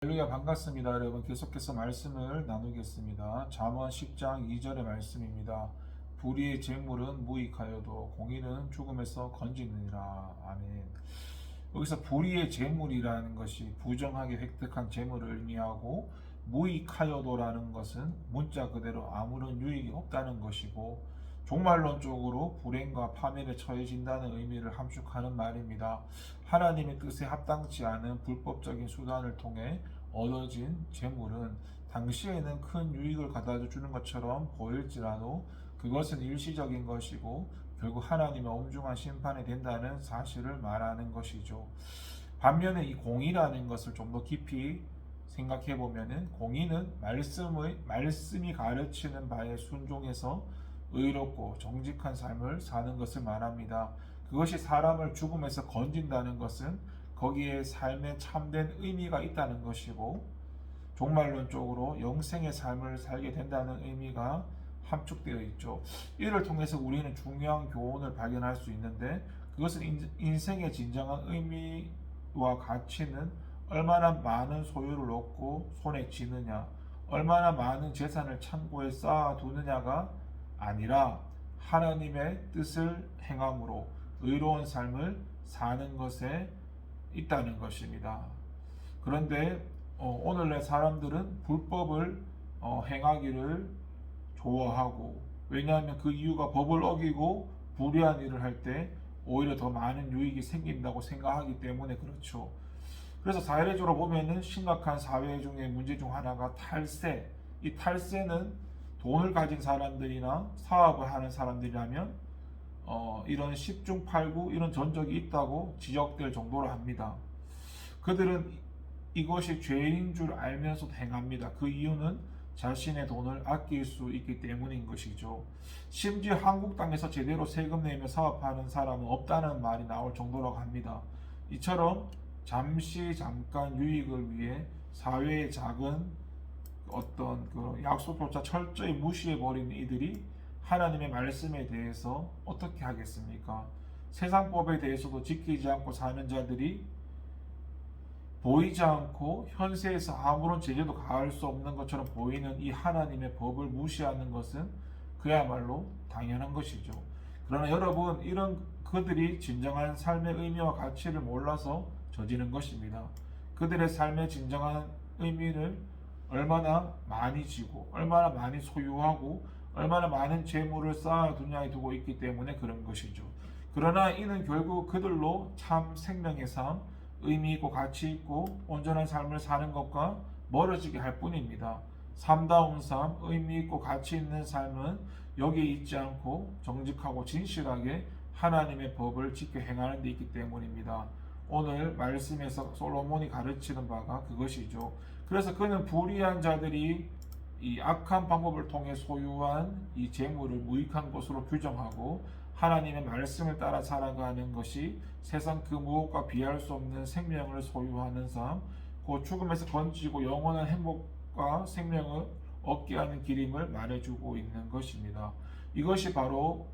할렐루야 반갑습니다. 여러분 계속해서 말씀을 나누겠습니다. 잠언 10장 2절의 말씀입니다. 불의의 재물은 무익하여도 공의는 죽음에서 건지느니라. 아멘. 여기서 불의의 재물이라는 것이 부정하게 획득한 재물을 의미하고 무익하여도라는 것은 문자 그대로 아무런 유익이 없다는 것이고 종말론적으로 불행과 파멸에 처해진다는 의미를 함축하는 말입니다. 하나님의 뜻에 합당치 않은 불법적인 수단을 통해 얻어진 재물은 당시에는 큰 유익을 가져다 주는 것처럼 보일지라도 그것은 일시적인 것이고 결국 하나님의 엄중한 심판이 된다는 사실을 말하는 것이죠. 반면에 이 공의라는 것을 좀 더 깊이 생각해 보면은 공의는 말씀이 가르치는 바에 순종해서 의롭고 정직한 삶을 사는 것을 말합니다. 그것이 사람을 죽음에서 건진다는 것은 거기에 삶에 참된 의미가 있다는 것이고 종말론적으로 영생의 삶을 살게 된다는 의미가 함축되어 있죠. 이를 통해서 우리는 중요한 교훈을 발견할 수 있는데 그것은 인생의 진정한 의미와 가치는 얼마나 많은 소유를 얻고 손에 쥐느냐, 얼마나 많은 재산을 창고에 쌓아두느냐가 아니라 하나님의 뜻을 행함으로 의로운 삶을 사는 것에 있다는 것입니다. 그런데 오늘날 사람들은 불법을 행하기를 좋아하고, 왜냐하면 그 이유가 법을 어기고 불의한 일을 할 때 오히려 더 많은 유익이 생긴다고 생각하기 때문에 그렇죠. 그래서 사회적으로 보면은 심각한 사회 중에 문제 중 하나가 탈세. 이 탈세는 돈을 가진 사람들이나 사업을 하는 사람들이라면 이런 10중 8구 이런 전적이 있다고 지적될 정도로 합니다. 그들은 이것이 죄인 줄 알면서도 행합니다. 그 이유는 자신의 돈을 아낄 수 있기 때문인 것이죠. 심지어 한국 땅에서 제대로 세금 내며 사업하는 사람은 없다는 말이 나올 정도라고 합니다. 이처럼 잠깐 유익을 위해 사회의 작은 어떤 그 약속조차 철저히 무시해버리는 이들이 하나님의 말씀에 대해서 어떻게 하겠습니까? 세상법에 대해서도 지키지 않고 사는 자들이 보이지 않고 현세에서 아무런 제재도 가할 수 없는 것처럼 보이는 이 하나님의 법을 무시하는 것은 그야말로 당연한 것이죠. 그러나 여러분, 이런 그들이 진정한 삶의 의미와 가치를 몰라서 저지른 것입니다. 그들의 삶의 진정한 의미를 얼마나 많이 지고 얼마나 많이 소유하고 얼마나 많은 재물을 쌓아두냐에 두고 있기 때문에 그런 것이죠. 그러나 이는 결국 그들로 참 생명의 삶, 의미 있고 가치 있고 온전한 삶을 사는 것과 멀어지게 할 뿐입니다. 삶다운 삶, 의미 있고 가치 있는 삶은 여기에 있지 않고 정직하고 진실하게 하나님의 법을 지켜 행하는 데 있기 때문입니다. 오늘 말씀에서 솔로몬이 가르치는 바가 그것이죠. 그래서 그는 불의한 자들이 이 악한 방법을 통해 소유한 이 재물을 무익한 것으로 규정하고 하나님의 말씀을 따라 살아가는 것이 세상 그 무엇과 비할 수 없는 생명을 소유하는 삶, 곧 죽음에서 건지고 영원한 행복과 생명을 얻게 하는 길임을 말해주고 있는 것입니다. 이것이 바로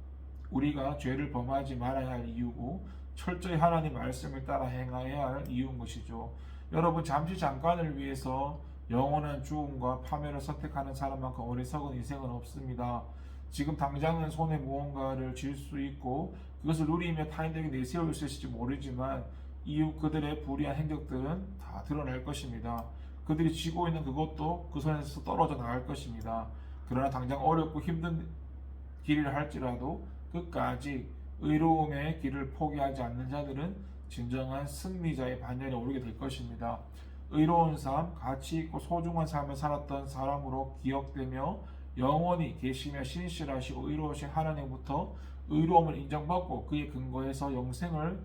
우리가 죄를 범하지 말아야 할 이유고 철저히 하나님 말씀을 따라 행해야 할 이유인 것이죠. 여러분, 잠깐을 위해서 영원한 죽음과 파멸을 선택하는 사람만큼 어리석은 인생은 없습니다. 지금 당장은 손에 무언가를 쥘 수 있고 그것을 누리며 타인에게 내세울 수 있을지 모르지만 이후 그들의 불의한 행적들은 다 드러날 것입니다. 그들이 쥐고 있는 그것도 그 손에서 떨어져 나갈 것입니다. 그러나 당장 어렵고 힘든 길을 할지라도 끝까지 의로움의 길을 포기하지 않는 자들은 진정한 승리자의 반열에 오르게 될 것입니다. 의로운 삶, 가치 있고 소중한 삶을 살았던 사람으로 기억되며 영원히 계시며 신실하시고 의로우신 하나님부터 의로움을 인정받고 그의 근거에서 영생을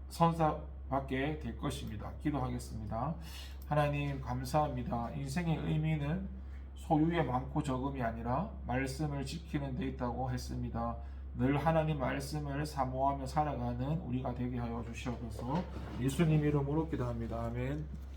선사받게 될 것입니다. 기도하겠습니다. 하나님, 감사합니다. 인생의 의미는 소유의 많고 적음이 아니라 말씀을 지키는 데 있다고 했습니다. 늘 하나님 말씀을 사모하며 살아가는 우리가 되게 하여 주시옵소서. 예수님 이름으로 기도합니다. 아멘.